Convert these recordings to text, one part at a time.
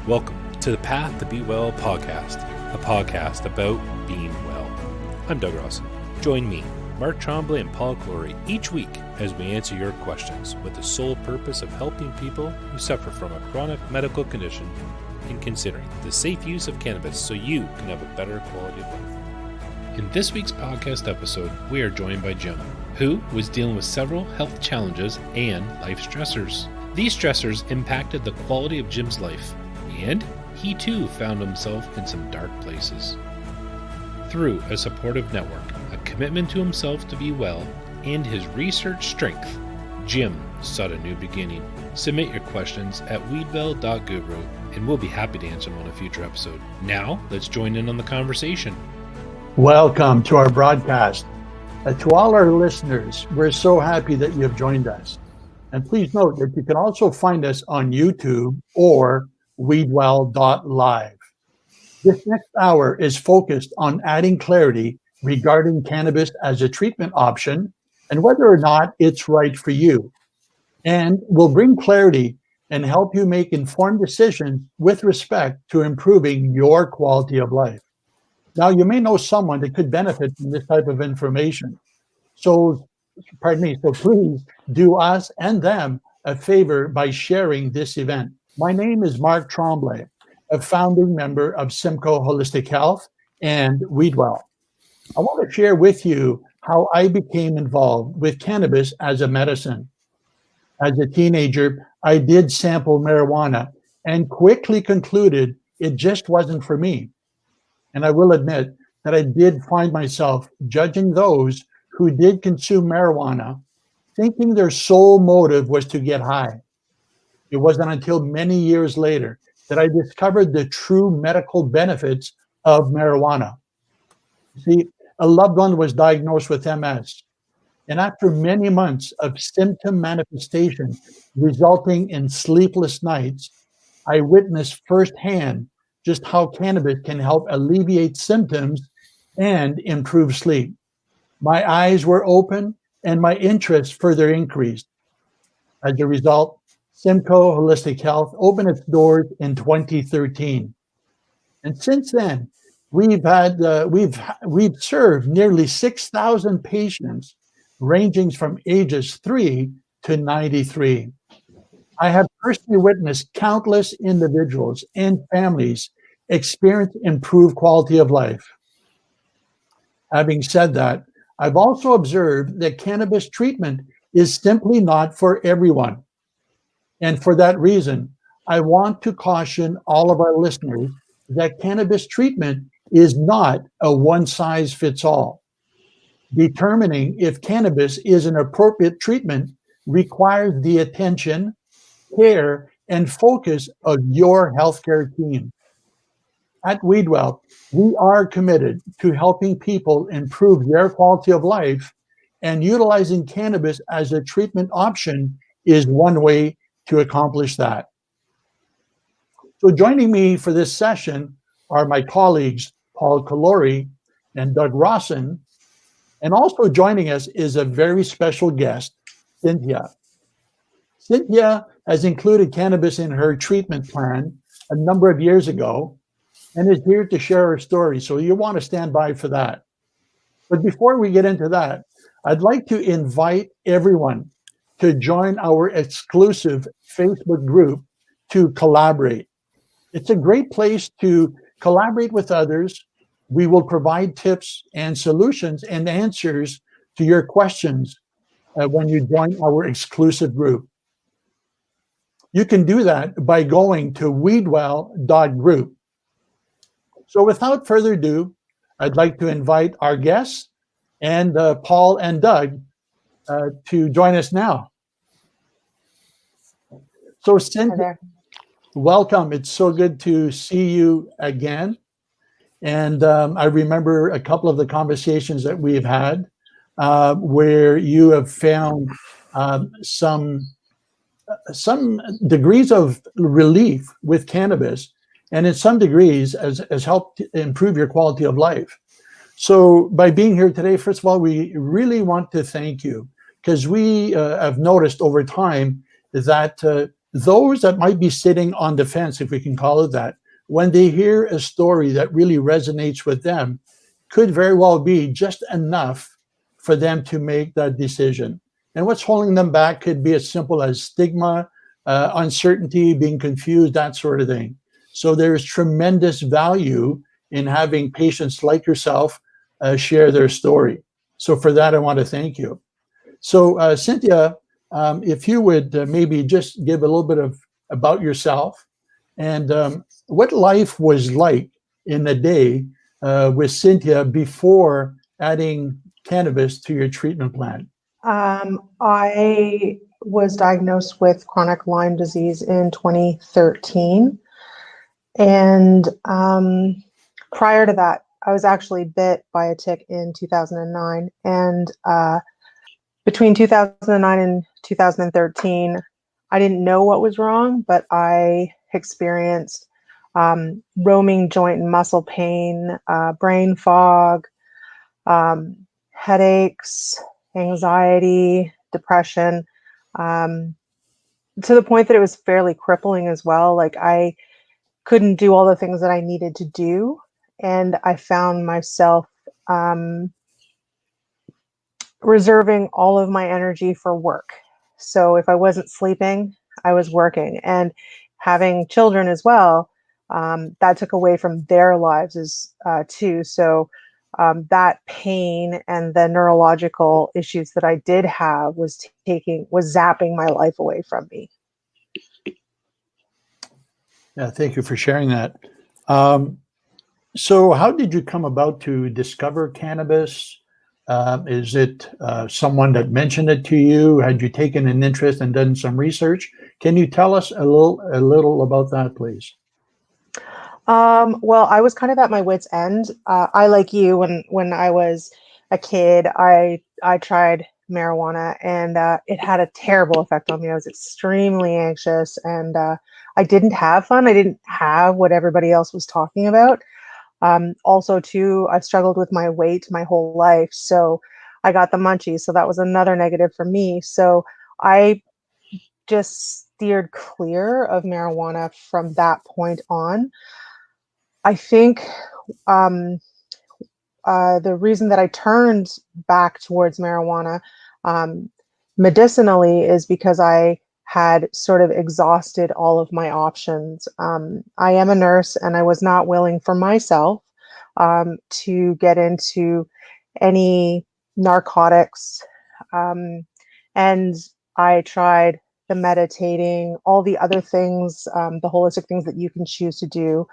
Welcome to the Path to Be Well podcast, a podcast about being well. I'm Doug Rawson. Join me, Mark Tremblay and Paul Clory each week as we answer your questions with the sole purpose of helping people who suffer from a chronic medical condition in considering the safe use of cannabis so you can have a better quality of life. In this week's podcast episode, we are joined by Jim, who was dealing with several health challenges and life stressors. These stressors impacted the quality of Jim's life, and he too found himself in some dark places. Through a supportive network, a commitment to himself to be well, and his research strength, Jim sought a new beginning. Submit your questions at weedwell.guru, and we'll be happy to answer them on a future episode. Now, let's join in on the conversation. Welcome to our broadcast. To all our listeners, we're so happy that you have joined us. And please note that you can also find us on YouTube or weedwell.live. This next hour is focused on adding clarity regarding cannabis as a treatment option and whether or not it's right for you. And will bring clarity and help you make informed decisions with respect to improving your quality of life. Now, you may know someone that could benefit from this type of information. So please do us and them a favor by sharing this event. My name is Mark Tremblay, a founding member of Simcoe Holistic Health and Weedwell. I want to share with you how I became involved with cannabis as a medicine. As a teenager, I did sample marijuana and quickly concluded it just wasn't for me. And I will admit that I did find myself judging those who did consume marijuana, thinking their sole motive was to get high. It wasn't until many years later that I discovered the true medical benefits of marijuana. See, a loved one was diagnosed with MS, and after many months of symptom manifestation resulting in sleepless nights, I witnessed firsthand just how cannabis can help alleviate symptoms and improve sleep. My eyes were open and my interest further increased. As a result, Simcoe Holistic Health opened its doors in 2013. And since then, we've served nearly 6,000 patients ranging from ages 3 to 93. I have personally witnessed countless individuals and families experience improved quality of life. Having said that, I've also observed that cannabis treatment is simply not for everyone. And for that reason, I want to caution all of our listeners that cannabis treatment is not a one-size-fits-all. Determining if cannabis is an appropriate treatment requires the attention, care, and focus of your healthcare team. At Weedwell, we are committed to helping people improve their quality of life, and utilizing cannabis as a treatment option is one way to accomplish that. So joining me for this session are my colleagues, Paul Clory and Doug Rawson, and also joining us is a very special guest, Cynthia. Cynthia has included cannabis in her treatment plan a number of years ago and is here to share her story. So you want to stand by for that. But before we get into that, I'd like to invite everyone to join our exclusive Facebook group to collaborate. It's a great place to collaborate with others. We will provide tips and solutions and answers to your questions when you join our exclusive group. You can do that by going to weedwell.group. So without further ado, I'd like to invite our guests and Paul and Doug to join us now. So Cynthia, welcome. It's so good to see you again. And I remember a couple of the conversations that we've had where you have found some degrees of relief with cannabis, and in some degrees has helped improve your quality of life. So by being here today, first of all, we really want to thank you, because we have noticed over time that those that might be sitting on the fence, if we can call it that, when they hear a story that really resonates with them, could very well be just enough for them to make that decision. And what's holding them back could be as simple as stigma, uncertainty, being confused, that sort of thing. So there's tremendous value in having patients like yourself share their story. So for that, I want to thank you. So Cynthia, if you would maybe just give a little bit of about yourself and what life was like in the day with Cynthia before adding cannabis to your treatment plan. I was diagnosed with chronic Lyme disease in 2013. And prior to that, I was actually bit by a tick in 2009. And between 2009 and 2013, I didn't know what was wrong, but I experienced roaming joint and muscle pain, brain fog, headaches, anxiety, depression, to the point that it was fairly crippling as well. Like I couldn't do all the things that I needed to do. And I found myself reserving all of my energy for work. So if I wasn't sleeping, I was working. And having children as well, that took away from their lives too. So that pain and the neurological issues that I did have was zapping my life away from me. Yeah, thank you for sharing that. So how did you come about to discover cannabis? Is it someone that mentioned it to you? Had you taken an interest and done some research? Can you tell us a little about that, please? Well, I was kind of at my wit's end. I, like you, when I was a kid, I tried marijuana, and it had a terrible effect on me. I was extremely anxious, and I didn't have fun. I didn't have what everybody else was talking about. Also, too, I've struggled with my weight my whole life, so I got the munchies. So that was another negative for me. So I just steered clear of marijuana from that point on. I think the reason that I turned back towards marijuana um, medicinally is because I had sort of exhausted all of my options. I am a nurse, and I was not willing for myself to get into any narcotics. And I tried the meditating, all the other things, the holistic things that you can choose to do,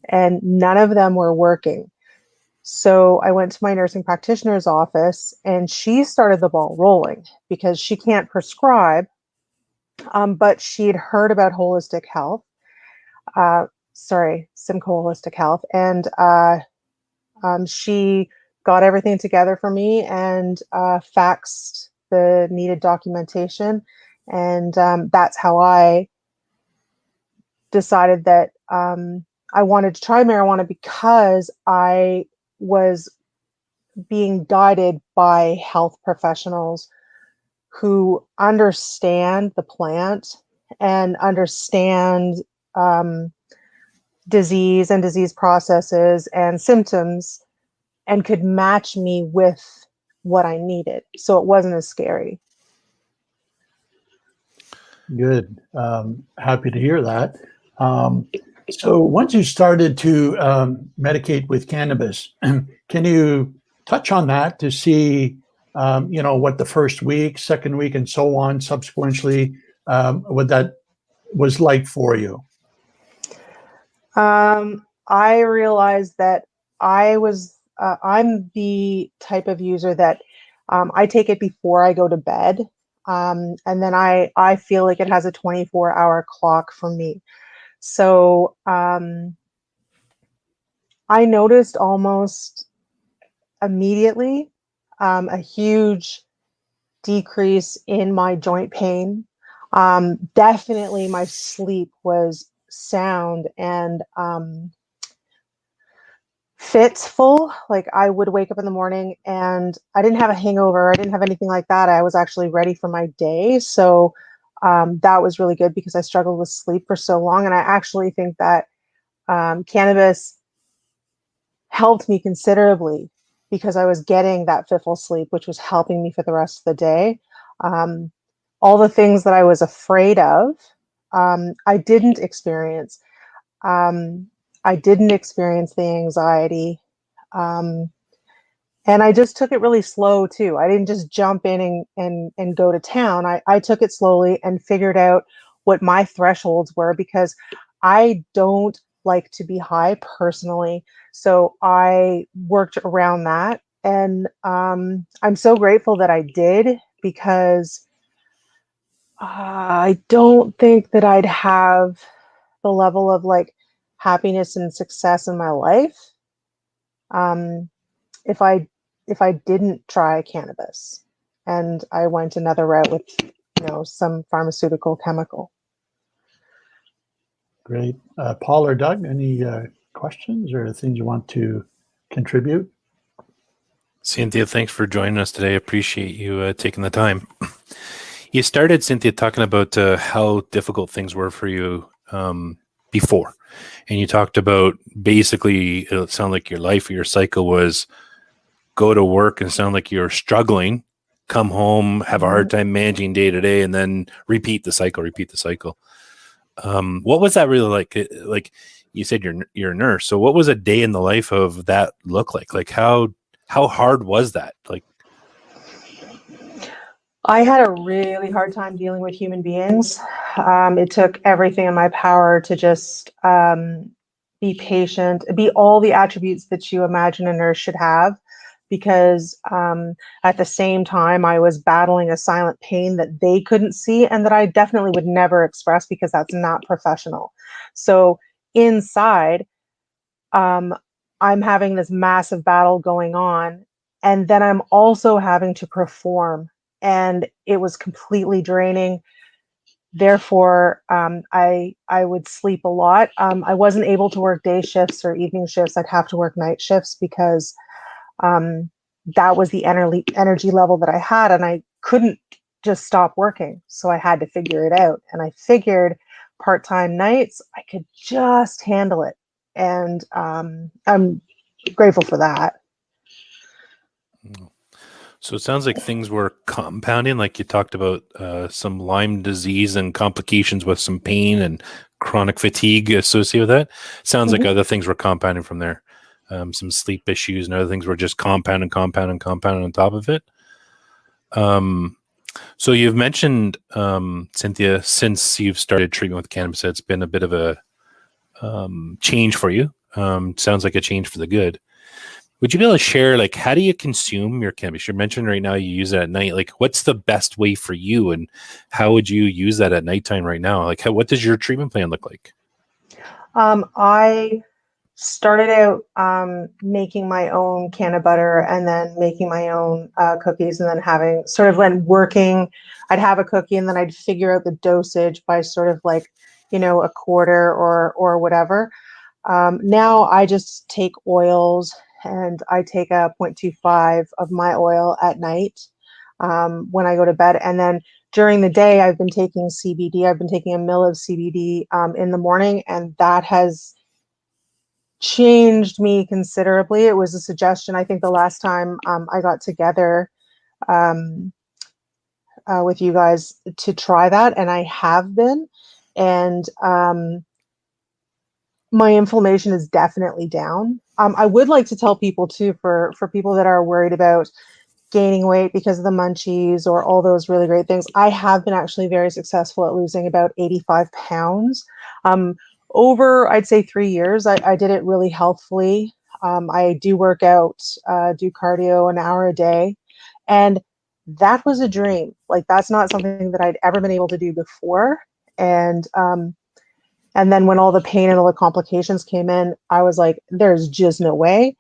and none of them were working. So I went to my nursing practitioner's office, and she started the ball rolling because she can't prescribe, but she'd heard about holistic health. Simcoe Holistic Health. And she got everything together for me and faxed the needed documentation. And that's how I decided that I wanted to try marijuana, because I was being guided by health professionals who understand the plant and understand disease and disease processes and symptoms, and could match me with what I needed. So it wasn't as scary. Good. Happy to hear that. So once you started to medicate with cannabis, can you touch on that to see, what the first week, second week, and so on subsequently, what that was like for you? I realized that I'm the type of user that I take it before I go to bed. And then I feel like it has a 24-hour clock for me. So I noticed almost immediately a huge decrease in my joint pain. Definitely my sleep was sound and fitful. Like I would wake up in the morning and I didn't have a hangover. I didn't have anything like that. I was actually ready for my day. So that was really good because I struggled with sleep for so long. And I actually think that cannabis helped me considerably because I was getting that fitful sleep, which was helping me for the rest of the day. Um, all the things that I was afraid of, I didn't experience. Um, I didn't experience the anxiety. Um, and I just took it really slow too. I didn't just jump in and go to town. I took it slowly and figured out what my thresholds were because I don't like to be high personally. So I worked around that. And I'm so grateful that I did because I don't think that I'd have the level of like happiness and success in my life um, if I didn't try cannabis and I went another route with some pharmaceutical chemical. Great. Paul or Doug, any questions or things you want to contribute? Cynthia, thanks for joining us today. I appreciate you taking the time. You started, Cynthia, talking about how difficult things were for you before. And you talked about basically, it sounded like your life or your cycle was go to work and sound like you're struggling, come home, have a hard time managing day to day, and then repeat the cycle. What was that really like? Like you said, you're a nurse. So what was a day in the life of that look like? Like how hard was that? Like, I had a really hard time dealing with human beings. It took everything in my power to just be patient, be all the attributes that you imagine a nurse should have, because at the same time, I was battling a silent pain that they couldn't see and that I definitely would never express because that's not professional. So inside, um, I'm having this massive battle going on, and then I'm also having to perform, and it was completely draining. Therefore, I would sleep a lot. I wasn't able to work day shifts or evening shifts. I'd have to work night shifts because um, that was the energy level that I had, and I couldn't just stop working. So I had to figure it out, and I figured part-time nights I could just handle it, and I'm grateful for that. so it sounds like things were compounding, like you talked about some Lyme disease and complications with some pain and chronic fatigue associated with that. Sounds like other things were compounding from there. Some sleep issues and other things were just compounding on top of it. So you've mentioned, Cynthia, since you've started treatment with cannabis, it's been a bit of a change for you. Sounds like a change for the good. Would you be able to share, like, how do you consume your cannabis? You mentioned right now you use it at night. Like, what's the best way for you, and how would you use that at nighttime right now? Like, what does your treatment plan look like? I started out making my own canna butter and then making my own cookies, and then having sort of when working, I'd have a cookie and then I'd figure out the dosage by sort of like, a quarter or whatever. Now I just take oils and I take a 0.25 of my oil at night when I go to bed. And then during the day, I've been taking CBD. I've been taking a mill of CBD in the morning, and that has changed me considerably. It was a suggestion, I think, the last time I got together um, with you guys to try that, and I have been. And my inflammation is definitely down. I would like to tell people too, for people that are worried about gaining weight because of the munchies or all those really great things, I have been actually very successful at losing about 85 pounds. Over, I'd say 3 years, I did it really healthfully. I do work out, do cardio an hour a day. And that was a dream. Like, that's not something that I'd ever been able to do before. And then when all the pain and all the complications came in, I was like, there's just no way.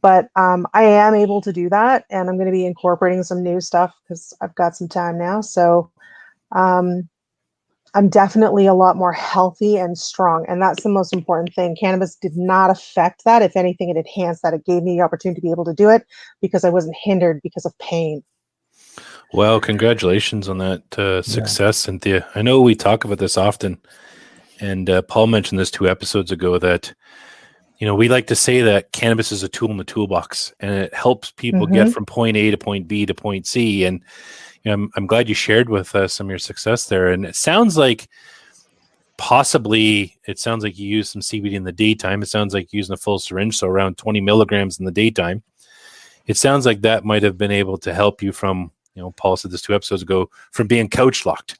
But I am able to do that. And I'm going to be incorporating some new stuff because I've got some time now. So I'm definitely a lot more healthy and strong. And that's the most important thing. Cannabis did not affect that. If anything, it enhanced that. It gave me the opportunity to be able to do it because I wasn't hindered because of pain. Well, congratulations on that success, Cynthia. I know we talk about this often, and Paul mentioned this 2 episodes ago that, we like to say that cannabis is a tool in the toolbox, and it helps people get from point A to point B to point C. And I'm glad you shared with us some of your success there. And it sounds like you use some CBD in the daytime. It sounds like you're using a full syringe, so around 20 milligrams in the daytime. It sounds like that might have been able to help you from, Paul said this 2 episodes ago, from being couch locked.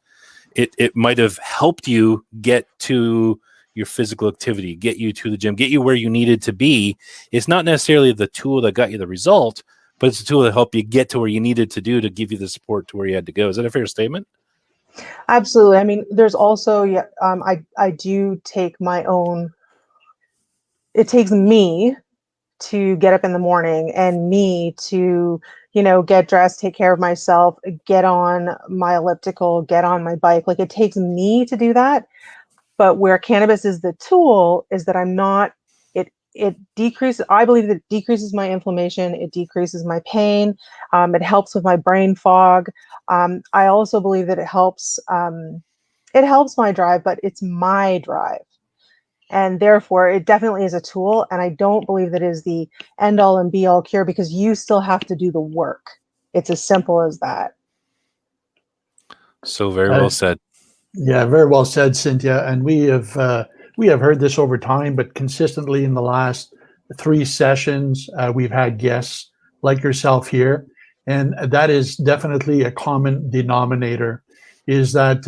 It might have helped you get to your physical activity, get you to the gym, get you where you needed to be. It's not necessarily the tool that got you the result, but it's a tool that helped you get to where you needed to do to give you the support to where you had to go. Is that a fair statement? Absolutely. I mean, there's also, I do take my own, it takes me to get up in the morning and me to, get dressed, take care of myself, get on my elliptical, get on my bike. Like, it takes me to do that. But where cannabis is the tool is that it decreases, I believe that it decreases my inflammation. It decreases my pain. It helps with my brain fog. I also believe that it helps my drive, but it's my drive. And therefore, it definitely is a tool. And I don't believe that is the end all and be all cure, because you still have to do the work. It's as simple as that. So very well said. Yeah, very well said, Cynthia. And we have heard this over time, but consistently in the last 3 sessions, we've had guests like yourself here, and that is definitely a common denominator. Is that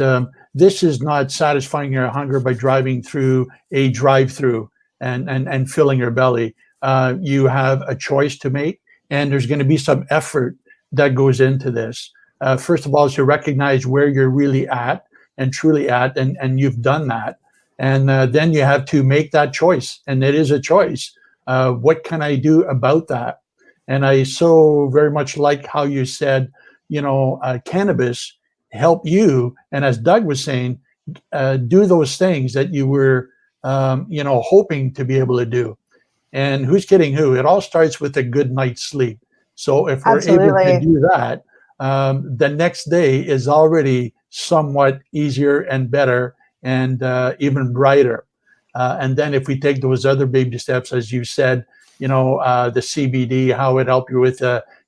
this is not satisfying your hunger by driving through a drive-through and filling your belly. You have a choice to make, and there's going to be some effort that goes into this. First of all, is to recognize where you're really at and truly at, and you've done that. And then you have to make that choice, and it is a choice. What can I do about that? And I so very much like how you said, cannabis help you, and as Doug was saying, do those things that you were, hoping to be able to do. And who's kidding who? It all starts with a good night's sleep. So if we're able to do that, the next day is already somewhat easier and better and even brighter. And then if we take those other baby steps, as you said, the CBD, how it helped you with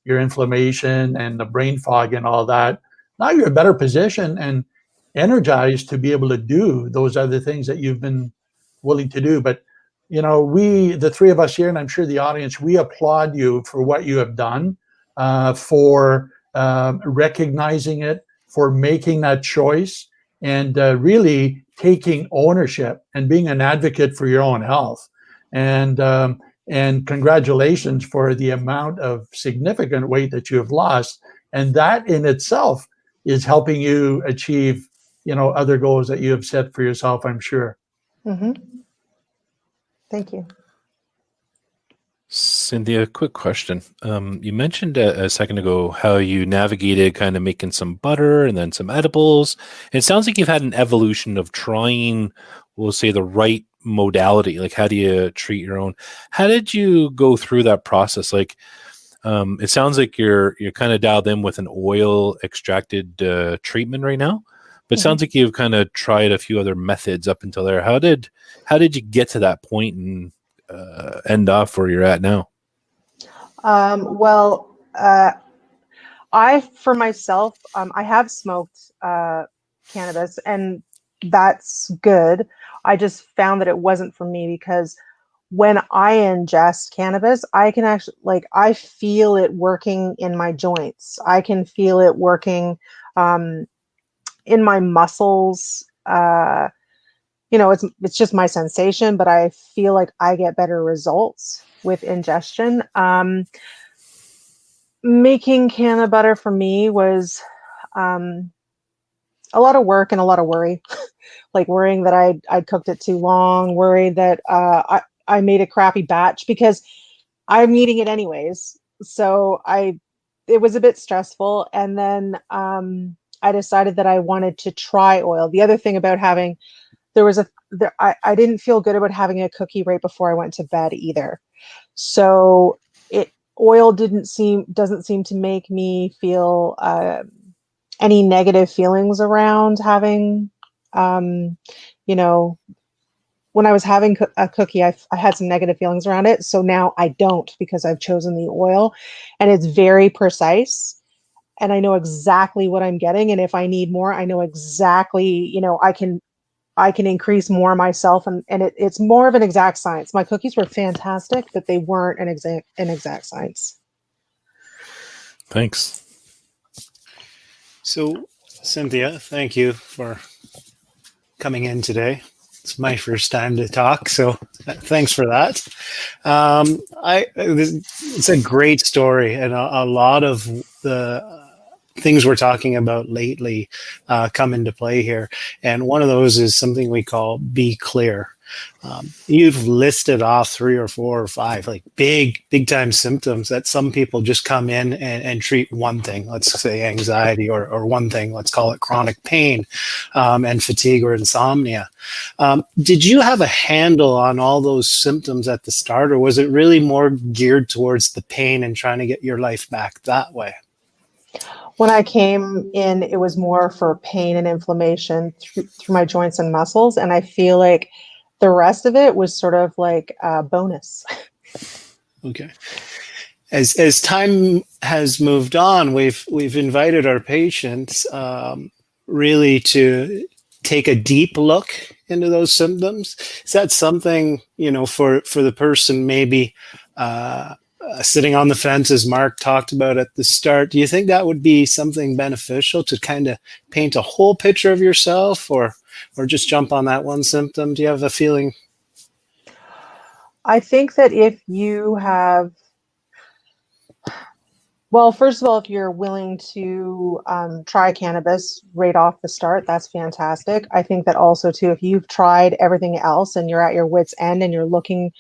your inflammation and the brain fog and all that, now you're in a better position and energized to be able to do those other things that you've been willing to do. But, the 3 of us here, and I'm sure the audience, we applaud you for what you have done, for recognizing it, for making that choice, and really taking ownership and being an advocate for your own health. And congratulations for the amount of significant weight that you have lost. And that in itself is helping you achieve, other goals that you have set for yourself, I'm sure. Mm-hmm. Thank you. Cynthia, quick question. You mentioned a second ago how you navigated kind of making some butter and then some edibles. And it sounds like you've had an evolution of trying, we'll say, the right modality. Like, how do you treat your own? How did you go through that process? Like, it sounds like you're kind of dialed in with an oil extracted treatment right now, but it sounds like you've kind of tried a few other methods up until there. How did you get to that point and end off where you're at now? For myself, I have smoked cannabis, and that's good. I just found that it wasn't for me, because when I ingest cannabis, I can actually, I feel it working in my joints. I can feel it working in my muscles. It's just my sensation, but I feel like I get better results with ingestion. Making canna butter for me was a lot of work and a lot of worry, like worrying that I'd cooked it too long, worried that I made a crappy batch, because I'm eating it anyways. So it was a bit stressful. And then I decided that I wanted to try oil. The other thing about having, I didn't feel good about having a cookie right before I went to bed either. So oil doesn't seem to make me feel any negative feelings around having, you know, when I was having a cookie, I had some negative feelings around it. So now I don't, because I've chosen the oil, and it's very precise, and I know exactly what I'm getting. And if I need more, I know exactly, I can increase more myself, and it's more of an exact science. My cookies were fantastic, but they weren't an exact science. Thanks. So, Cynthia, thank you for coming in today. It's my first time to talk, so thanks for that. It's a great story, and a lot of the things we're talking about lately come into play here. And one of those is something we call be clear. You've listed off 3 or 4 or 5 like big time symptoms that some people just come in and treat one thing, let's say anxiety, or one thing, let's call it chronic pain, and fatigue or insomnia. Did you have a handle on all those symptoms at the start, or was it really more geared towards the pain and trying to get your life back that way? When I came in, it was more for pain and inflammation through my joints and muscles. And I feel like the rest of it was sort of like a bonus. Okay. As time has moved on, we've invited our patients really to take a deep look into those symptoms. Is that something, for the person maybe sitting on the fence, as Mark talked about at the start? Do you think that would be something beneficial to kind of paint a whole picture of yourself, or just jump on that one symptom? Do you have a feeling? I think that if you have, well, first of all, if you're willing to try cannabis right off the start, that's fantastic. I think that also, too, if you've tried everything else and you're at your wit's end and you're looking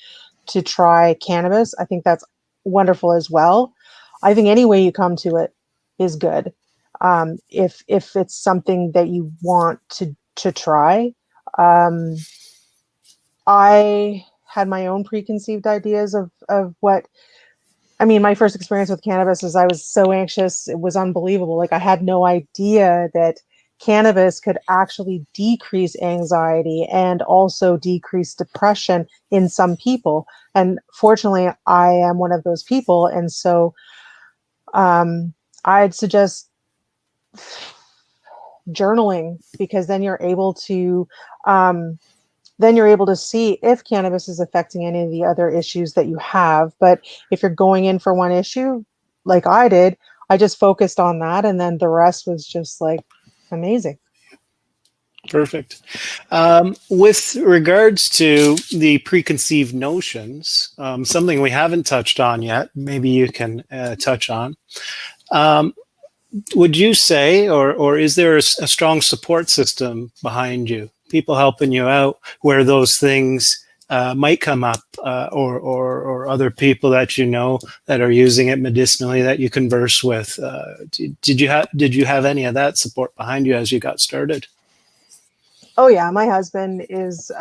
to try cannabis, I think that's wonderful as well. I think any way you come to it is good. If it's something that you want to try. I had my own preconceived ideas of what, I mean, my first experience with cannabis is I was so anxious. It was unbelievable. Like, I had no idea that cannabis could actually decrease anxiety and also decrease depression in some people. And fortunately, I am one of those people. And so I'd suggest journaling, because then you're able to see if cannabis is affecting any of the other issues that you have. But if you're going in for one issue, like I did, I just focused on that, and then the rest was just like amazing. Perfect. With regards to the preconceived notions, something we haven't touched on yet, maybe you can touch on. Would you say, or is there a strong support system behind you? People helping you out where those things might come up, or other people that that are using it medicinally that you converse with? Did you have any of that support behind you as you got started? Oh yeah, my husband is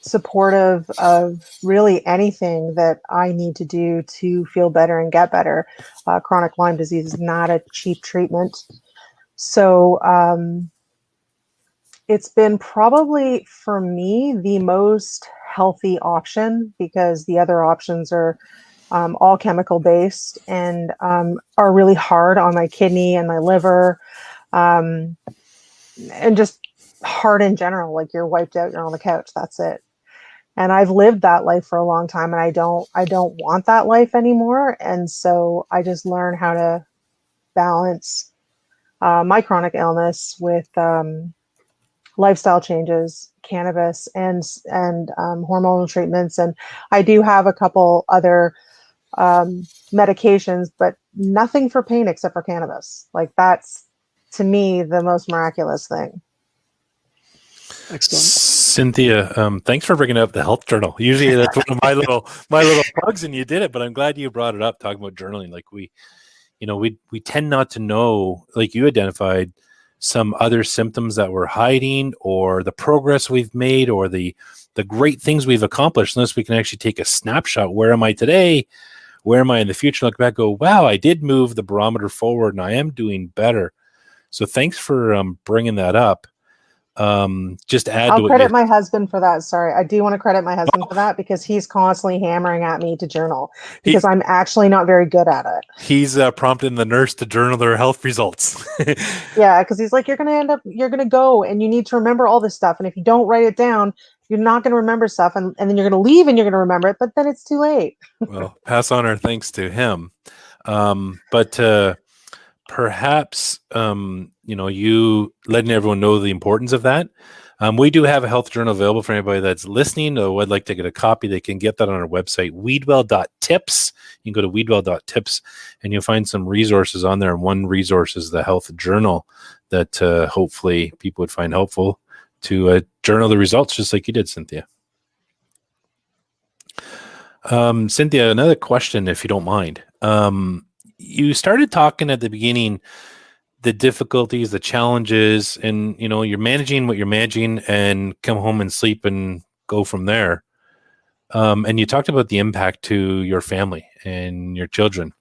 supportive of really anything that I need to do to feel better and get better. Chronic Lyme disease is not a cheap treatment. So it's been probably, for me, the most healthy option, because the other options are all chemical based and are really hard on my kidney and my liver, and just hard in general. Like, you're wiped out, you're on the couch, that's it. And I've lived that life for a long time, and I don't want that life anymore. And so I just learn how to balance my chronic illness with lifestyle changes, cannabis, and hormonal treatments. And I do have a couple other medications, but nothing for pain except for cannabis. Like, that's, to me, the most miraculous thing. Excellent. Cynthia, thanks for bringing up the health journal. Usually that's one of my little plugs, and you did it, but I'm glad you brought it up, talking about journaling. Like, we tend not to know, like you identified, some other symptoms that we're hiding, or the progress we've made, or the great things we've accomplished, unless we can actually take a snapshot. Where am I today? Where am I in the future? Look back, go, wow, I did move the barometer forward, and I am doing better. So thanks for bringing that up. Just add I'll to what credit you. my husband for that. Sorry, I do want to credit my husband for that because he's constantly hammering at me to journal because I'm actually not very good at it. He's prompting the nurse to journal their health results. Yeah, because he's like, you're gonna go and you need to remember all this stuff, and if you don't write it down, you're not gonna remember stuff, and then you're gonna leave and you're gonna remember it, but then it's too late. Well, pass on our thanks to him. But perhaps you letting everyone know the importance of that. We do have a health journal available for anybody that's listening or would like to get a copy. They can get that on our website, weedwell.tips. You can go to weedwell.tips and you'll find some resources on there. And one resource is the health journal that hopefully people would find helpful to journal the results, just like you did, Cynthia. Cynthia, another question, if you don't mind. You started talking at the beginning the difficulties, the challenges, and you're managing what you're managing and come home and sleep and go from there. And you talked about the impact to your family and your children.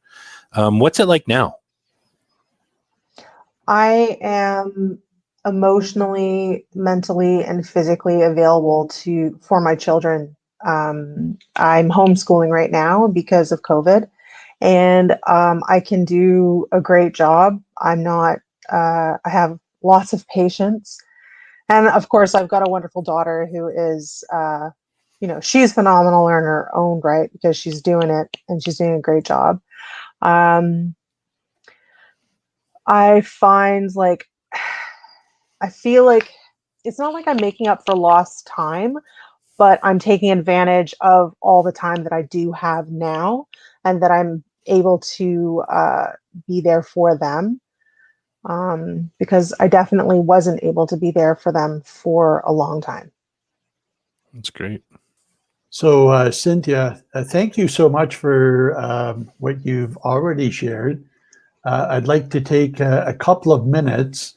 What's it like now? I am emotionally, mentally, and physically available for my children. I'm homeschooling right now because of COVID, and I can do a great job. I have lots of patience. And of course, I've got a wonderful daughter who is, she's phenomenal in her own right because she's doing it and she's doing a great job. I find I feel like it's not like I'm making up for lost time, but I'm taking advantage of all the time that I do have now and that I'm able to be there for them. Because I definitely wasn't able to be there for them for a long time. That's great. So, Cynthia, thank you so much for what you've already shared. I'd like to take a couple of minutes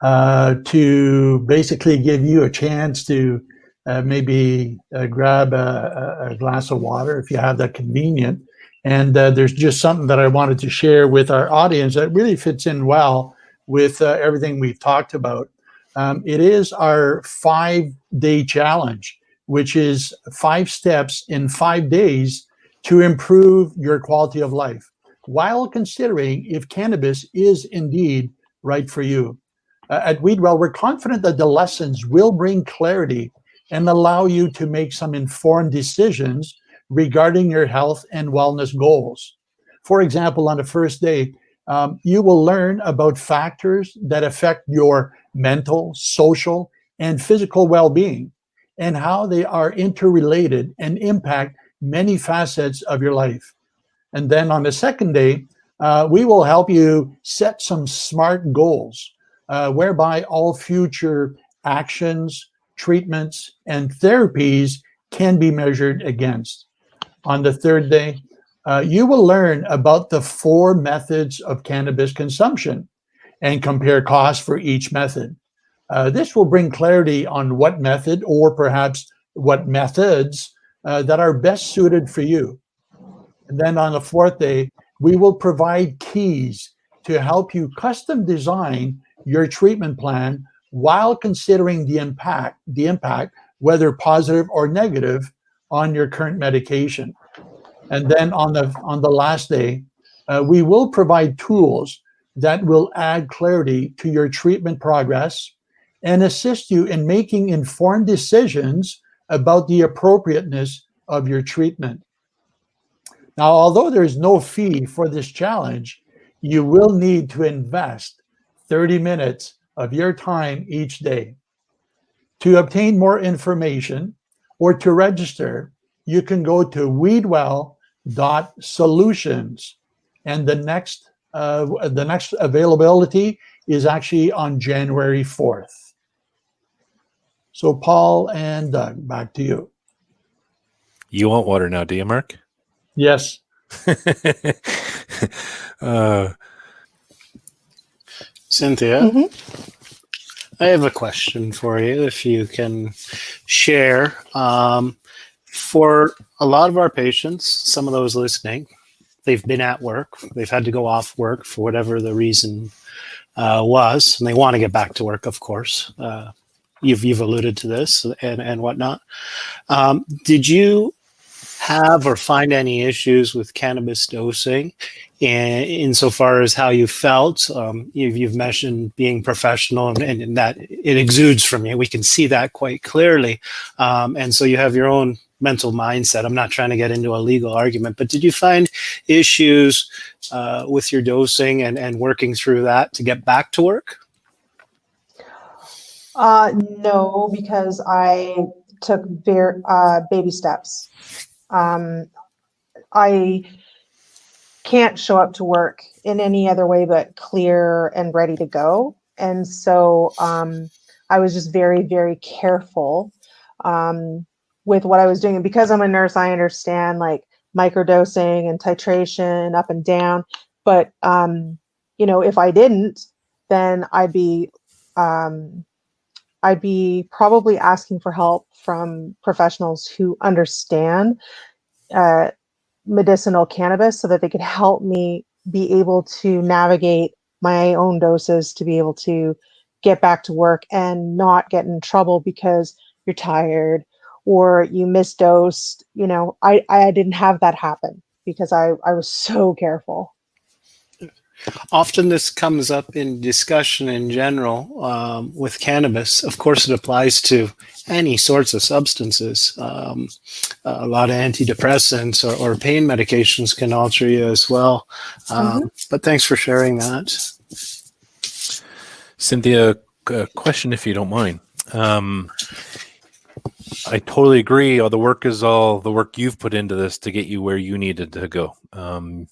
to basically give you a chance to maybe grab a glass of water if you have that convenient. And there's just something that I wanted to share with our audience that really fits in well with everything we've talked about. It is our 5-day challenge, which is 5 steps in 5 days to improve your quality of life, while considering if cannabis is indeed right for you. At Weedwell, we're confident that the lessons will bring clarity and allow you to make some informed decisions regarding your health and wellness goals. For example, on the first day, you will learn about factors that affect your mental, social, and physical well-being and how they are interrelated and impact many facets of your life. And then on the second day, we will help you set some SMART goals, whereby all future actions, treatments, and therapies can be measured against. On the third day, you will learn about the 4 methods of cannabis consumption and compare costs for each method. This will bring clarity on what method or perhaps what methods that are best suited for you. And then on the 4th day, we will provide keys to help you custom design your treatment plan while considering the impact, whether positive or negative, on your current medication. And then on the last day, we will provide tools that will add clarity to your treatment progress and assist you in making informed decisions about the appropriateness of your treatment. Now, although there is no fee for this challenge, you will need to invest 30 minutes of your time each day. To obtain more information or to register, you can go to weedwell.solutions, and the next availability is actually on January 4th. So, Paul and Doug, back to you. You want water now, do you, Mark? Yes. Cynthia, I have a question for you, if you can share. For a lot of our patients, some of those listening, they've been at work, they've had to go off work for whatever the reason was, and they want to get back to work, of course. You've alluded to this and whatnot. Did you have or find any issues with cannabis dosing insofar as how you felt? You've mentioned being professional and that it exudes from you. We can see that quite clearly. And so you have your own mental mindset. I'm not trying to get into a legal argument, but did you find issues with your dosing and working through that to get back to work? No, because I took baby steps. I can't show up to work in any other way but clear and ready to go. And so I was just very, very careful with what I was doing. And because I'm a nurse, I understand like microdosing and titration up and down. But, if I didn't, then I'd be probably asking for help from professionals who understand medicinal cannabis so that they could help me be able to navigate my own doses to be able to get back to work and not get in trouble because you're tired or you misdosed. I didn't have that happen because I was so careful. Often this comes up in discussion in general with cannabis. Of course, it applies to any sorts of substances. A lot of antidepressants or pain medications can alter you as well. But thanks for sharing that. Cynthia, a question if you don't mind. I totally agree. All the work you've put into this to get you where you needed to go.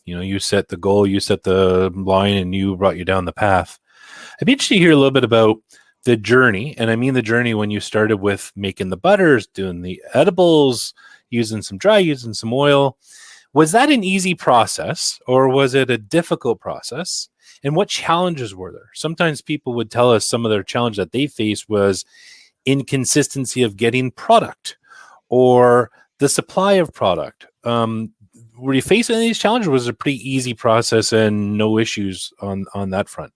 You set the goal, you set the line, and you brought you down the path. I'd be interested to hear a little bit about the journey. And I mean the journey when you started with making the butters, doing the edibles, using some dry, using some oil. Was that an easy process or was it a difficult process? And what challenges were there? Sometimes people would tell us some of their challenge that they faced was inconsistency of getting product or the supply of product. Were you facing any of these challenges or was it a pretty easy process and no issues on that front?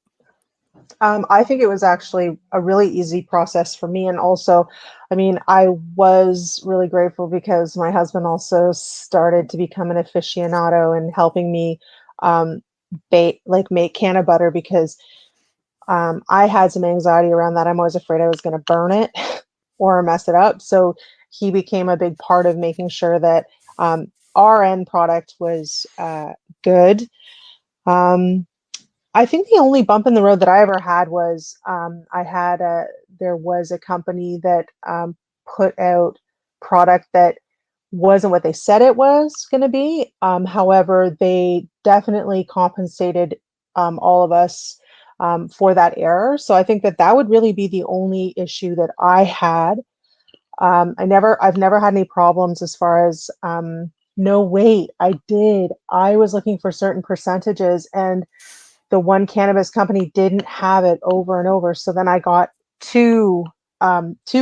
I think it was actually a really easy process for me. And also, I was really grateful because my husband also started to become an aficionado and helping me make canna butter because I had some anxiety around that. I'm always afraid I was going to burn it or mess it up. So he became a big part of making sure that our end product was good. I think the only bump in the road that I ever had was there was a company that put out product that wasn't what they said it was going to be. However, they definitely compensated all of us for that error. So I think that would really be the only issue that I had. I've never had any problems as far as no, wait, I did. I was looking for certain percentages and the one cannabis company didn't have it over and over. So then I got two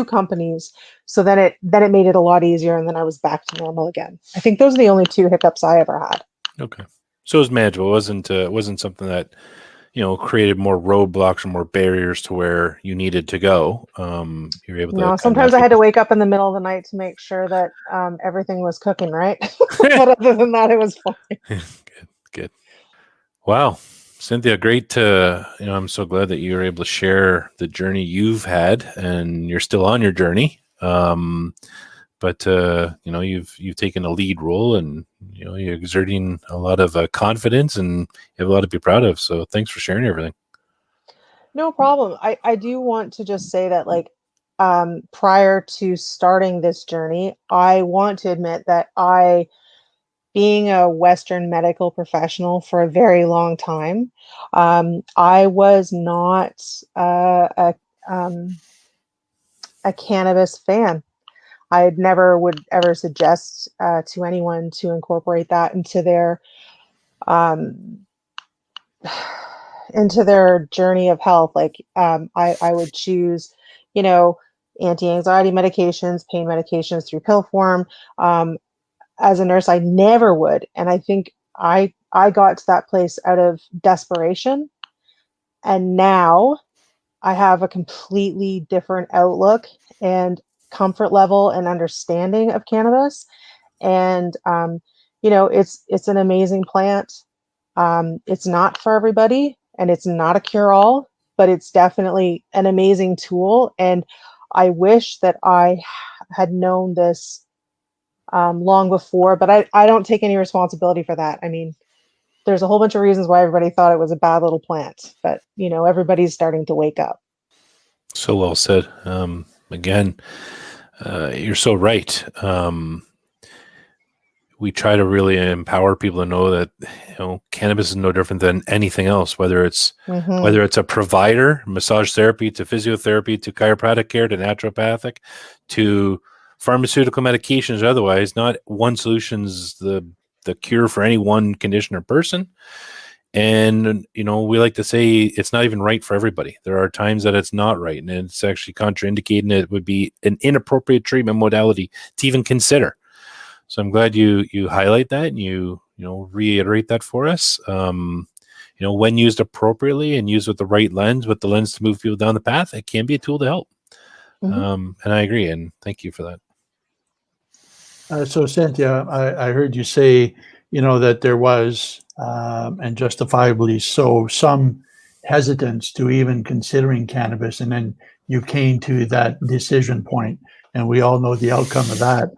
companies. So then it made it a lot easier and then I was back to normal again. I think those are the only two hiccups I ever had. Okay. So it was manageable. It wasn't something that, created more roadblocks or more barriers to where you needed to go. You were able to. No, sometimes I had to wake up in the middle of the night to make sure that everything was cooking right. But other than that, it was fine. Good. Wow. Cynthia, great to, I'm so glad that you were able to share the journey you've had and you're still on your journey. But you've taken a lead role and, you're exerting a lot of confidence and you have a lot to be proud of. So thanks for sharing everything. No problem. I do want to just say that prior to starting this journey, I want to admit that being a Western medical professional for a very long time, I was not a cannabis fan. I never would ever suggest to anyone to incorporate that into their journey of health. I would choose, anti-anxiety medications, pain medications through pill form. As a nurse, I never would. And I think I got to that place out of desperation. And now I have a completely different outlook and comfort level and understanding of cannabis. And it's an amazing plant. It's not for everybody, and it's not a cure-all, but it's definitely an amazing tool. And I wish that I had known this long before, but I don't take any responsibility for that. I mean, there's a whole bunch of reasons why everybody thought it was a bad little plant, but everybody's starting to wake up. So well said. Again, you're so right. We try to really empower people to know that cannabis is no different than anything else. Whether it's a provider, massage therapy to physiotherapy to chiropractic care to naturopathic to pharmaceutical medications. Otherwise, not one solution's the cure for any one condition or person. And, we like to say it's not even right for everybody. There are times that it's not right, and it's actually contraindicated, and it would be an inappropriate treatment modality to even consider. So I'm glad you highlight that and you reiterate that for us. When used appropriately and used with the right lens, with the lens to move people down the path, it can be a tool to help. And I agree, and thank you for that. So Cynthia, I heard you say, that there was, and justifiably so, some hesitance to even considering cannabis, and then you came to that decision point, and we all know the outcome of that.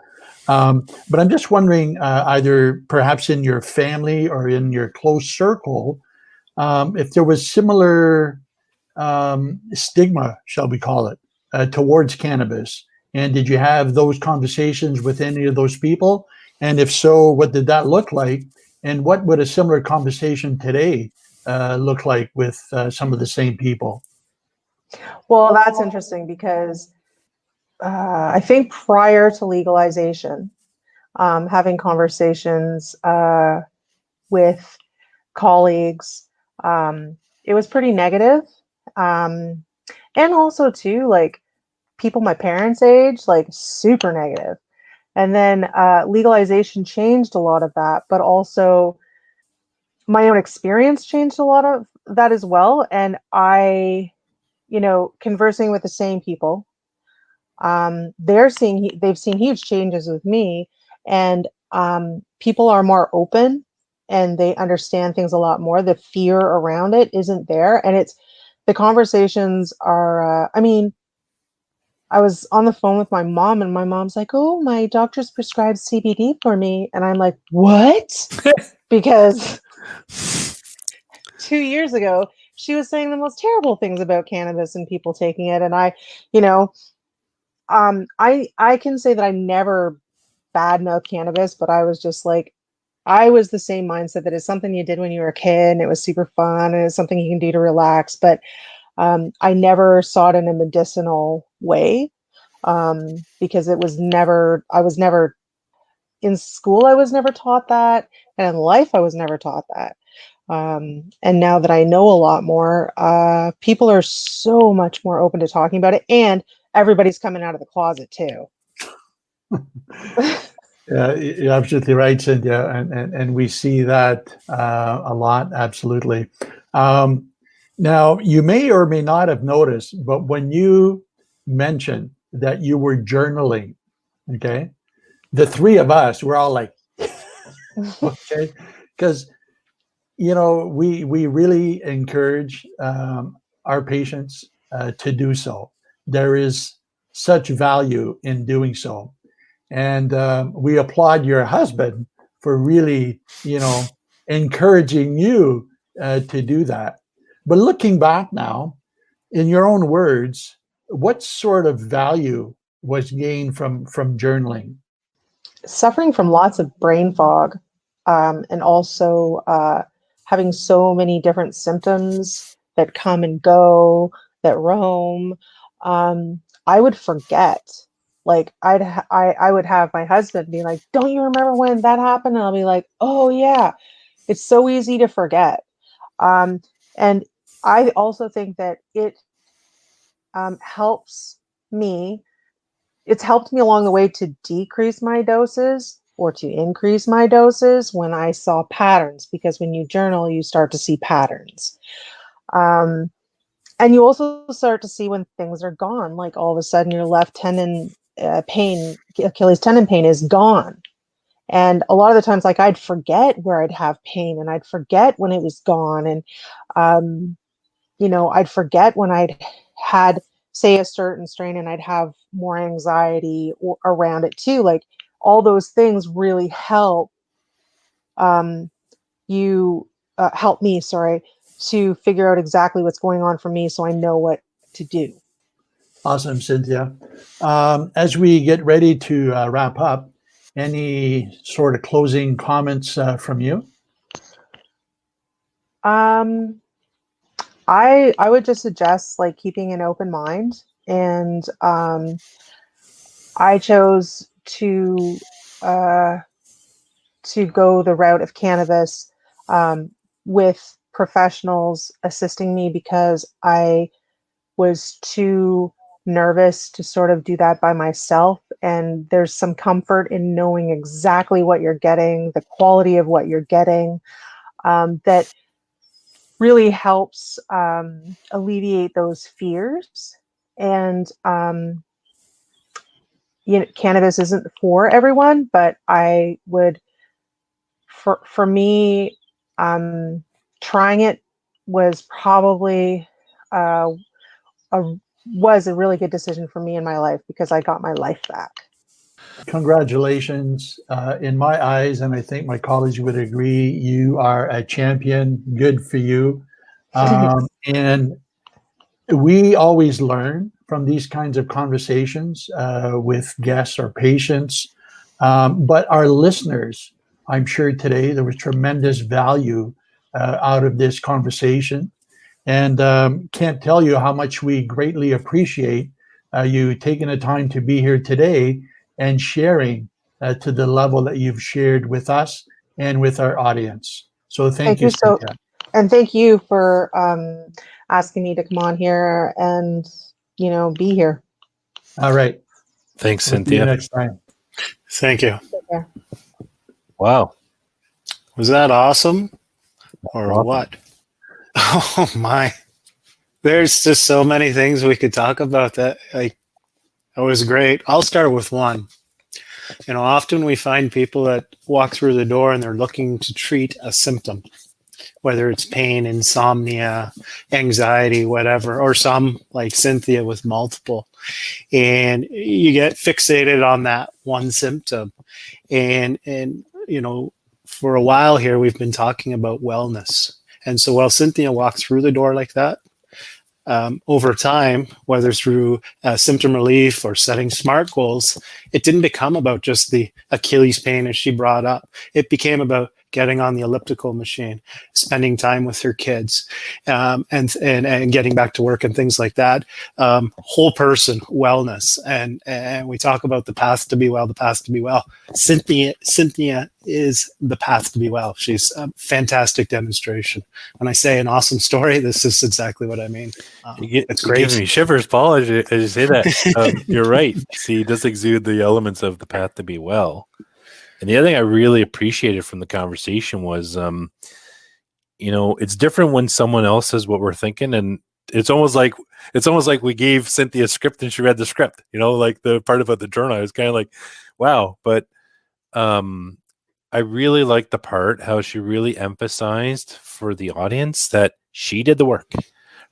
But I'm just wondering, either perhaps in your family or in your close circle, if there was similar stigma, shall we call it, towards cannabis. And did you have those conversations with any of those people? And if so, what did that look like? And what would a similar conversation today look like with some of the same people? Well, that's interesting because I think prior to legalization, having conversations with colleagues, it was pretty negative. And also too, like people my parents' age, like super negative. And then legalization changed a lot of that, but also my own experience changed a lot of that as well. And conversing with the same people, they've seen huge changes with me, and people are more open and they understand things a lot more. The fear around it isn't there, and the conversations are. I was on the phone with my mom, and my mom's like, "Oh, my doctor's prescribed CBD for me," and I'm like, "What?" Because 2 years ago, she was saying the most terrible things about cannabis and people taking it, and I can say that I never badmouth cannabis, but I was just like, I was the same mindset that it's something you did when you were a kid and it was super fun and it's something you can do to relax. But I never saw it in a medicinal way because I was never in school. I was never taught that. And in life, I was never taught that. And now that I know a lot more, people are so much more open to talking about it, and everybody's coming out of the closet too. Yeah, you're absolutely right, Cynthia, and we see that a lot, absolutely. Now, you may or may not have noticed, but when you mentioned that you were journaling, okay, the three of us were all like, okay, because we really encourage our patients to do so. There is such value in doing so. And we applaud your husband for really, encouraging you to do that. But looking back now, in your own words, what sort of value was gained from journaling? Suffering from lots of brain fog, and also having so many different symptoms that come and go, that roam. I would forget. Like I would have my husband be like, "Don't you remember when that happened?" And I'll be like, "Oh yeah." It's so easy to forget. And I also think that it helps me. It's helped me along the way to decrease my doses or to increase my doses when I saw patterns, because when you journal, you start to see patterns. And you also start to see when things are gone, like all of a sudden your left tendon pain, Achilles tendon pain is gone. And a lot of the times, like I'd forget where I'd have pain and I'd forget when it was gone. And, I'd forget when I'd had, say, a certain strain and I'd have more anxiety around it too. Like all those things really help you help me, sorry, to figure out exactly what's going on for me so I know what to do. Awesome, Cynthia. As we get ready to wrap up, any sort of closing comments from you? I would just suggest like keeping an open mind, and I chose to go the route of cannabis with professionals assisting me because I was too nervous to sort of do that by myself. And there's some comfort in knowing exactly what you're getting, the quality of what you're getting, that really helps alleviate those fears. And cannabis isn't for everyone, but I would, for me, trying it was probably was a really good decision for me in my life because I got my life back. Congratulations. In my eyes, and I think my colleagues would agree, you are a champion. Good for you. And we always learn from these kinds of conversations with guests or patients. But our listeners, I'm sure today there was tremendous value out of this conversation. And can't tell you how much we greatly appreciate you taking the time to be here today and sharing to the level that you've shared with us and with our audience. So thank you, Cynthia. And thank you for asking me to come on here and, be here. All right. Thanks, We'll Cynthia. see you next time. Thank you. Yeah. Wow. Was that awesome or what? Oh my. There's just so many things we could talk about that was great. I'll start with one. Often we find people that walk through the door and they're looking to treat a symptom, whether it's pain, insomnia, anxiety, whatever, or some like Cynthia with multiple. And you get fixated on that one symptom. And for a while here, we've been talking about wellness. And so while Cynthia walked through the door like that, over time, whether through symptom relief or setting SMART goals, it didn't become about just the Achilles pain as she brought up. It became about getting on the elliptical machine, spending time with her kids, and getting back to work and things like that. Whole person wellness. And we talk about the path to be well, the path to be well. Cynthia is the path to be well. She's a fantastic demonstration. When I say an awesome story, this is exactly what I mean. It's great. It gives me shivers, Paul, as you say that. You're right. See, it does exude the elements of the path to be well. And the other thing I really appreciated from the conversation was, it's different when someone else says what we're thinking, and it's almost like we gave Cynthia a script and she read the script. Like the part about the journal. I was kind of like, wow. But I really liked the part how she really emphasized for the audience that she did the work.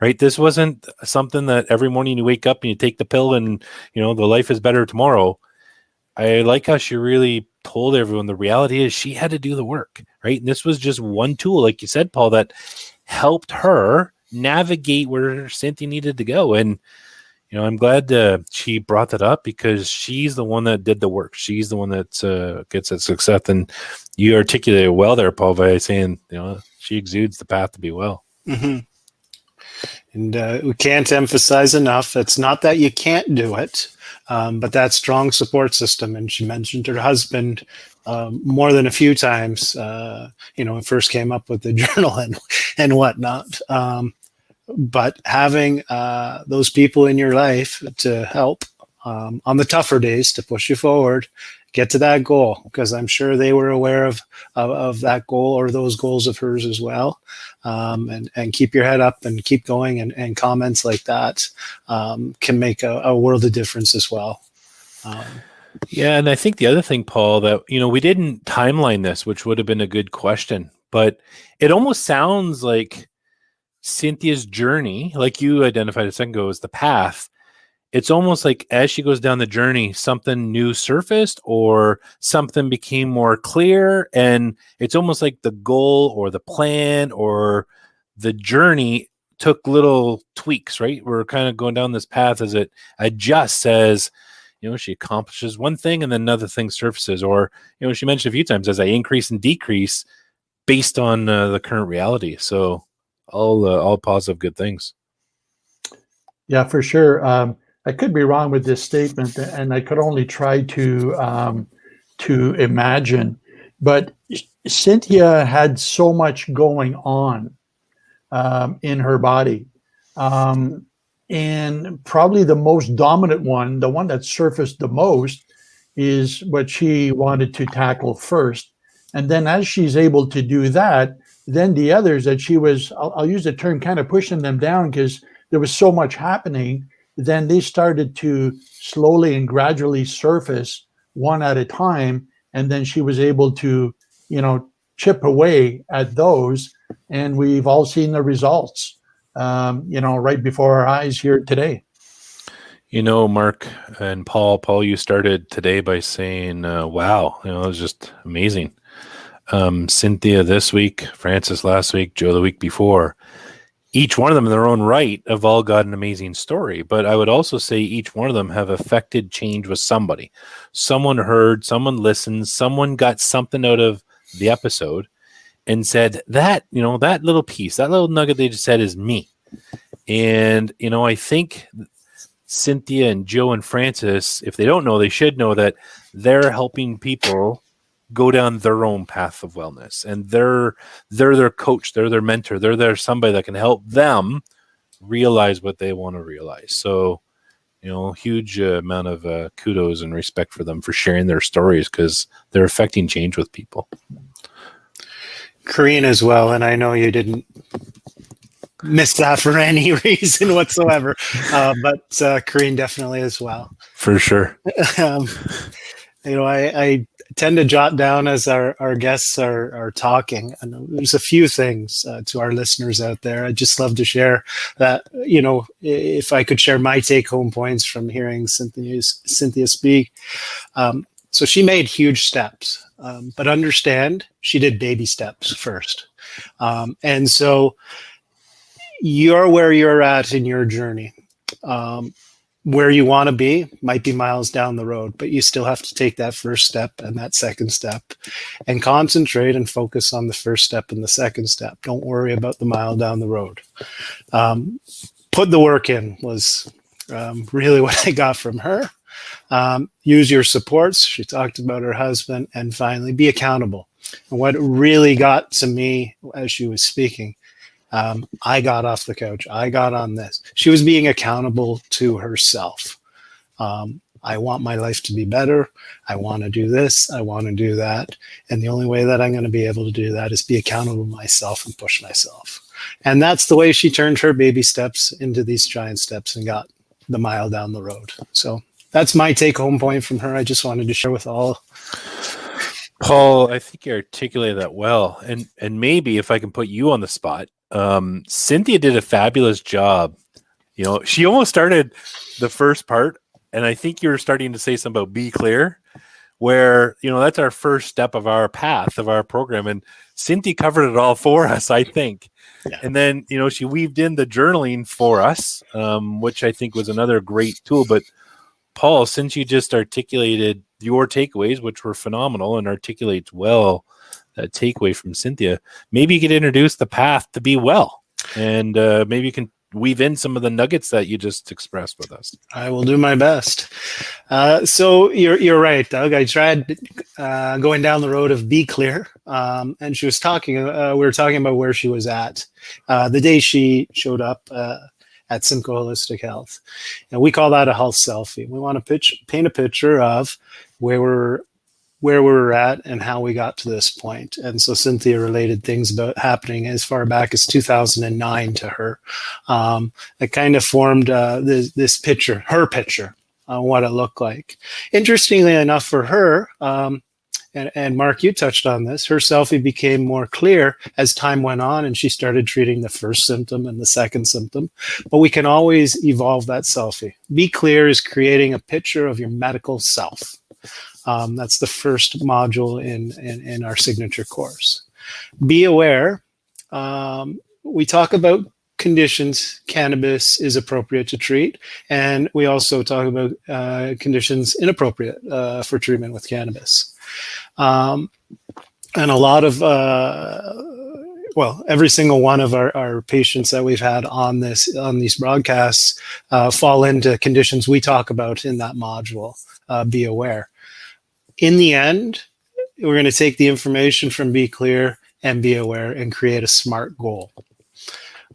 Right? This wasn't something that every morning you wake up and you take the pill and the life is better tomorrow. I like how she really told everyone the reality is she had to do the work, right? And this was just one tool, like you said, Paul, that helped her navigate where Cynthia needed to go. And, I'm glad she brought that up because she's the one that did the work. She's the one that gets that success. And you articulated well there, Paul, by saying, she exudes the path to be well. Mm-hmm. And we can't emphasize enough, it's not that you can't do it, but that strong support system. And she mentioned her husband more than a few times, it first came up with the journal and whatnot. But having those people in your life to help on the tougher days to push you forward, get to that goal, because I'm sure they were aware of that goal or those goals of hers as well. And keep your head up and keep going, and comments like that can make a world of difference as well. Yeah, and I think the other thing, Paul, that we didn't timeline this, which would have been a good question, but it almost sounds like Cynthia's journey, like you identified a second ago, is the path. It's almost like as she goes down the journey, something new surfaced or something became more clear, and it's almost like the goal or the plan or the journey took little tweaks, right? We're kind of going down this path as it adjusts, as she accomplishes one thing and then another thing surfaces, or she mentioned a few times, as I increase and decrease based on the current reality. So all positive good things. Yeah, for sure. I could be wrong with this statement, and I could only try to imagine, but Cynthia had so much going on in her body. And probably the most dominant one, the one that surfaced the most, is what she wanted to tackle first. And then as she's able to do that, then the others that she was, I'll use the term, kind of pushing them down because there was so much happening, then they started to slowly and gradually surface one at a time. And then she was able to, chip away at those. And we've all seen the results, right before our eyes here today. Mark and Paul, you started today by saying, wow, it was just amazing. Cynthia this week, Francis last week, Joe the week before. Each one of them in their own right have all got an amazing story. But I would also say each one of them have affected change with somebody. Someone heard, someone listened, someone got something out of the episode and said that, that little piece, that little nugget they just said is me. And, I think Cynthia and Joe and Francis, if they don't know, they should know that they're helping people go down their own path of wellness, and they're their coach, they're their mentor, they're somebody that can help them realize what they want to realize. So, huge amount of kudos and respect for them for sharing their stories, because they're affecting change with people. Corinne as well, and I know you didn't miss that for any reason whatsoever, but Corinne definitely as well. For sure. I tend to jot down as our guests are talking, and there's a few things to our listeners out there. I'd just love to share that, if I could share my take-home points from hearing Cynthia speak. So she made huge steps, but understand she did baby steps first. And so you're where you're at in your journey. Where you want to be might be miles down the road, but you still have to take that first step and that second step and concentrate and focus on the first step and the second step. Don't worry about the mile down the road. Put the work in was really what I got from her. Use your supports. She talked about her husband. And finally, be accountable. And what really got to me as she was speaking, I got off the couch. I got on this. She was being accountable to herself. I want my life to be better. I want to do this. I want to do that. And the only way that I'm going to be able to do that is be accountable to myself and push myself. And that's the way she turned her baby steps into these giant steps and got the mile down the road. So that's my take home point from her. I just wanted to share with all. Paul, I think you articulated that well. And maybe if I can put you on the spot, Cynthia did a fabulous job. She almost started the first part, and I think you're starting to say something about be clear, where that's our first step of our path of our program, and Cynthia covered it all for us, I think. Yeah. And then she weaved in the journaling for us, which I think was another great tool. But Paul, since you just articulated your takeaways, which were phenomenal, and articulates well that takeaway from Cynthia, maybe you could introduce the path to be well, and maybe you can weave in some of the nuggets that you just expressed with us. I will do my best. So you're right, Doug. I tried going down the road of be clear, and she was talking. We were talking about where she was at the day she showed up at Simcoe Holistic Health. And we call that a health selfie. We want to paint a picture of where we're at and how we got to this point. And so Cynthia related things about happening as far back as 2009 to her. It kind of formed this picture, her picture, on what it looked like. Interestingly enough for her, and Mark, you touched on this, her selfie became more clear as time went on and she started treating the first symptom and the second symptom. But we can always evolve that selfie. Be Clear is creating a picture of your medical self. That's the first module in our signature course. Be Aware. We talk about conditions cannabis is appropriate to treat, and we also talk about conditions inappropriate for treatment with cannabis. And a lot of, every single one of our patients that we've had on these broadcasts fall into conditions we talk about in that module, Be Aware. In the end, we're going to take the information from Be Clear and Be Aware and create a SMART goal.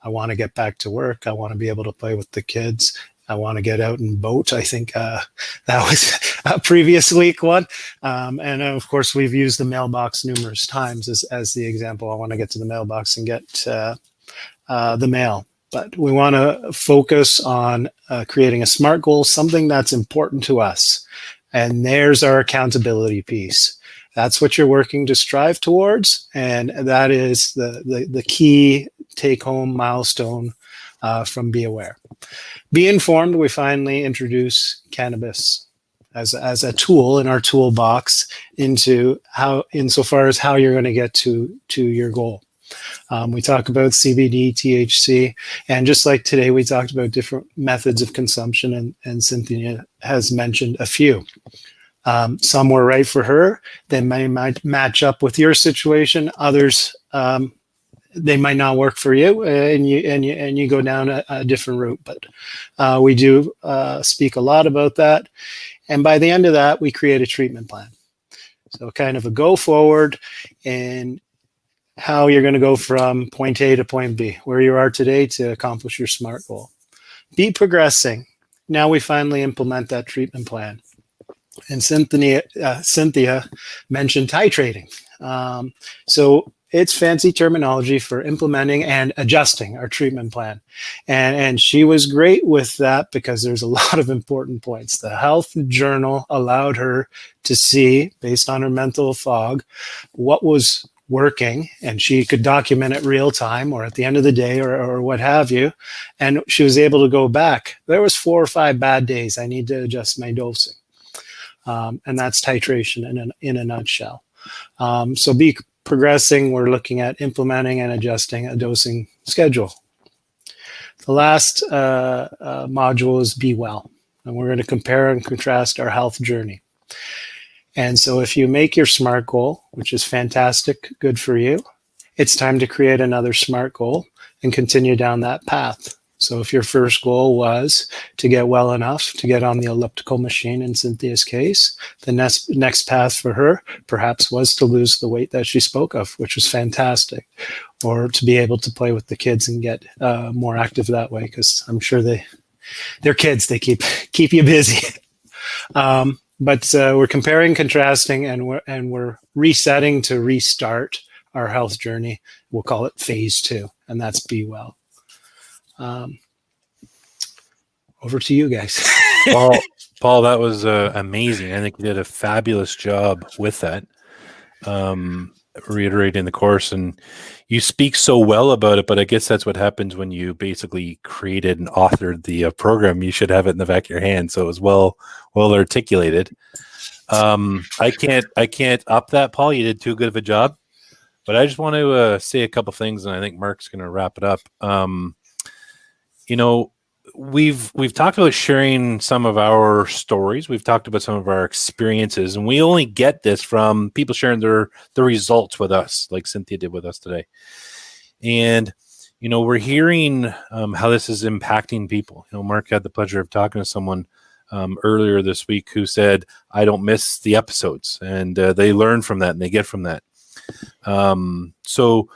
I want to get back to work. I want to be able to play with the kids. I want to get out and boat. I think that was a previous week one. And of course, we've used the mailbox numerous times as the example. I want to get to the mailbox and get the mail. But we want to focus on creating a SMART goal, something that's important to us. And there's our accountability piece. That's what you're working to strive towards. And that is the key take-home milestone from Be Aware. Be Informed, we finally introduce cannabis as a tool in our toolbox insofar as how you're going to get to your goal. We talk about CBD, THC, and just like today, we talked about different methods of consumption, and Cynthia has mentioned a few. Some were right for her. They might match up with your situation. Others, they might not work for you, and you go down a different route. But we do speak a lot about that. And by the end of that, we create a treatment plan. So kind of a go forward and how you're going to go from point A to point B, where you are today to accomplish your SMART goal. Be Progressing. Now we finally implement that treatment plan. And Cynthia mentioned titrating. So it's fancy terminology for implementing and adjusting our treatment plan. And she was great with that because there's a lot of important points. The health journal allowed her to see, based on her mental fog, what was working, and she could document it real time or at the end of the day or what have you. And she was able to go back. There was 4 or 5 bad days. I need to adjust my dosing. And that's titration in a nutshell. So Be Progressing, we're looking at implementing and adjusting a dosing schedule. The last module is Be Well, and we're going to compare and contrast our health journey. And so if you make your SMART goal, which is fantastic, good for you, it's time to create another SMART goal and continue down that path. So if your first goal was to get well enough to get on the elliptical machine in Cynthia's case, the next path for her perhaps was to lose the weight that she spoke of, which was fantastic, or to be able to play with the kids and get more active that way, because I'm sure they're kids, they keep you busy. But we're comparing, contrasting, and we're resetting to restart our health journey. We'll call it phase 2, and that's Be Well. Over to you guys. Paul, that was amazing. I think you did a fabulous job with that, reiterating the course. And you speak so well about it, but I guess that's what happens when you basically created and authored the program. You should have it in the back of your hand, so it was well articulated. I can't up that, Paul. You did too good of a job. But I just want to say a couple things, and I think Mark's going to wrap it up. We've talked about sharing some of our stories. We've talked about some of our experiences, and we only get this from people sharing the results with us, like Cynthia did with us today. And we're hearing how this is impacting people. Mark had the pleasure of talking to someone earlier this week who said, "I don't miss the episodes," and they learn from that and they get from that. So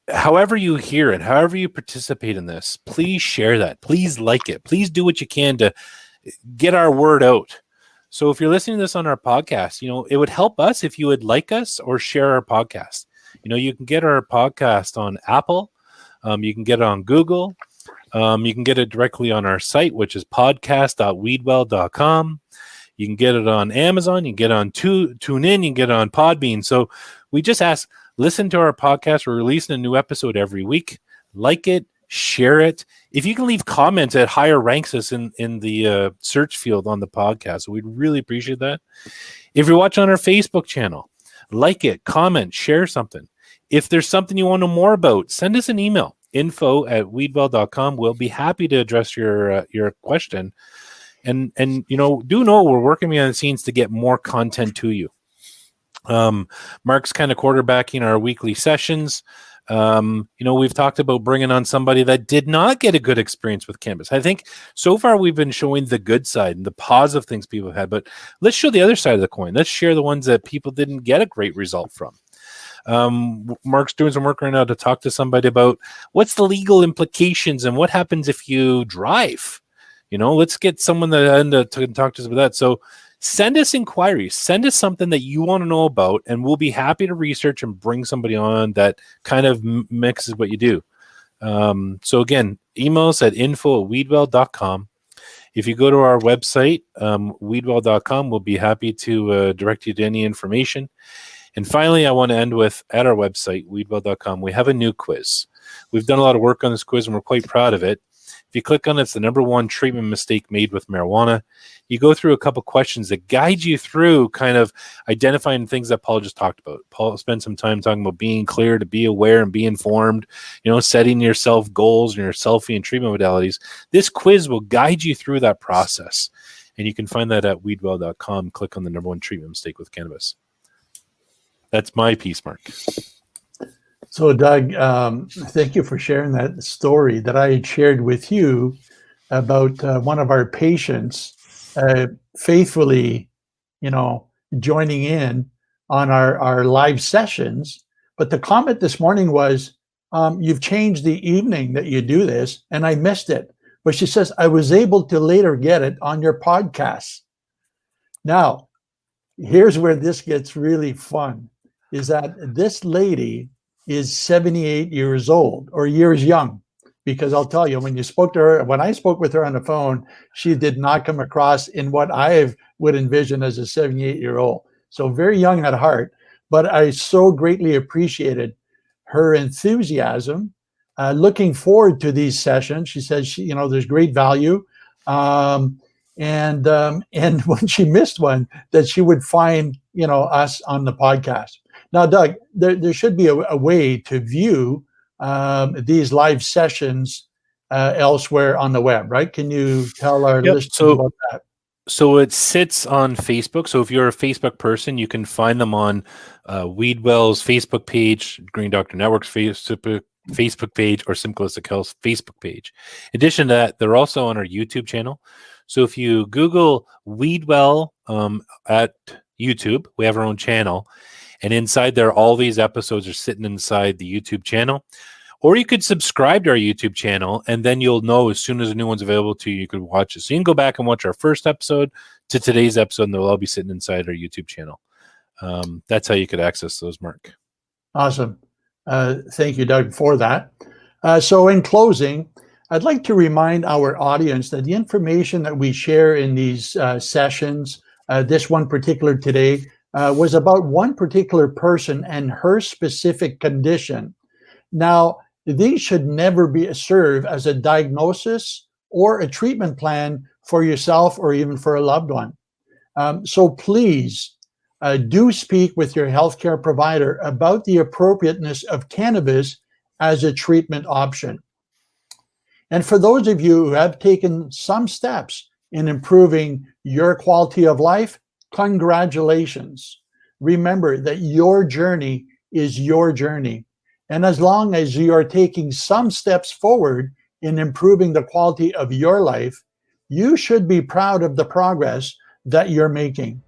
however you hear it, however you participate in this, please share that. Please like it. Please do what you can to get our word out. So if you're listening to this on our podcast, it would help us if you would like us or share our podcast. You can get our podcast on Apple. You can get it on Google. You can get it directly on our site, which is podcast.weedwell.com. You can get it on Amazon. You can get it on TuneIn. You can get it on Podbean. So we just ask, listen to our podcast. We're releasing a new episode every week. Like it, share it. If you can leave comments, at higher ranks us in the search field on the podcast. We'd really appreciate that. If you're watching on our Facebook channel, like it, comment, share something. If there's something you want to know more about, send us an email, info@weedwell.com. We'll be happy to address your question. And do know we're working behind the scenes to get more content to you. Mark's kind of quarterbacking our weekly sessions. We've talked about bringing on somebody that did not get a good experience with cannabis. I think so far we've been showing the good side and the positive things people have had, but let's show the other side of the coin. Let's share the ones that people didn't get a great result from. Mark's doing some work right now to talk to somebody about what's the legal implications and what happens if you drive. Let's get someone to talk to us about that. So send us inquiries. Send us something that you want to know about, and we'll be happy to research and bring somebody on that kind of mixes what you do. So again, email us at info@weedwell.com. If you go to our website, weedwell.com, we'll be happy to direct you to any information. And finally, I want to end with, at our website, weedwell.com, we have a new quiz. We've done a lot of work on this quiz, and we're quite proud of it. If you click on it, it's the number one treatment mistake made with marijuana. You go through a couple questions that guide you through kind of identifying things that Paul just talked about. Paul spent some time talking about being clear, to be aware and be informed, setting yourself goals and your selfie and treatment modalities. This quiz will guide you through that process. And you can find that at weedwell.com. Click on the number one treatment mistake with cannabis. That's my piece, Mark. So, Doug, thank you for sharing that story that I shared with you about one of our patients faithfully, joining in on our live sessions. But the comment this morning was, you've changed the evening that you do this, and I missed it. But she says, I was able to later get it on your podcast. Now, here's where this gets really fun, is that this lady is 78 years old, or years young, because I'll tell you, when I spoke with her on the phone, she did not come across in what I would envision as a 78-year-old. So very young at heart, but I so greatly appreciated her enthusiasm. Looking forward to these sessions. She says, there's great value. And when she missed one, that she would find, us on the podcast. Now, Doug, there should be a way to view these live sessions elsewhere on the web, right? Can you tell our listeners about that? So it sits on Facebook. So if you're a Facebook person, you can find them on Weedwell's Facebook page, Green Doctor Network's Facebook page, or Simplistic Health's Facebook page. In addition to that, they're also on our YouTube channel. So if you Google Weedwell at YouTube, we have our own channel. And inside there, all these episodes are sitting inside the YouTube channel. Or you could subscribe to our YouTube channel, and then you'll know as soon as a new one's available to you, you could watch it. So you can go back and watch our first episode to today's episode, and they'll all be sitting inside our YouTube channel. That's how you could access those, Mark. Awesome. Thank you, Doug, for that. So in closing, I'd like to remind our audience that the information that we share in these sessions, this one particular today, was about one particular person and her specific condition. Now, these should never serve as a diagnosis or a treatment plan for yourself or even for a loved one. So please do speak with your healthcare provider about the appropriateness of cannabis as a treatment option. And for those of you who have taken some steps in improving your quality of life, congratulations. Remember that your journey is your journey. And as long as you are taking some steps forward in improving the quality of your life, you should be proud of the progress that you're making.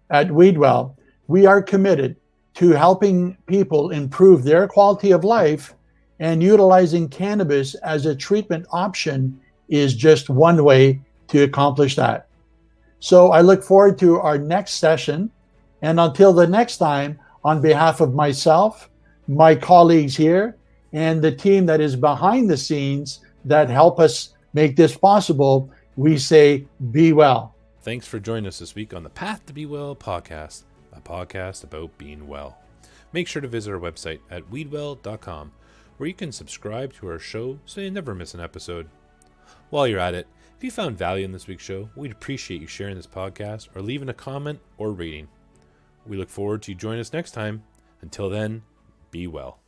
At Weedwell, we are committed to helping people improve their quality of life and utilizing cannabis as a treatment option is just one way to accomplish that. So I look forward to our next session. And until the next time, on behalf of myself, my colleagues here, and the team that is behind the scenes that help us make this possible, we say, be well. Thanks for joining us this week on the Path to Be Well podcast, a podcast about being well. Make sure to visit our website at weedwell.com, where you can subscribe to our show so you never miss an episode. While you're at it, if you found value in this week's show, we'd appreciate you sharing this podcast or leaving a comment or rating. We look forward to you joining us next time. Until then, be well.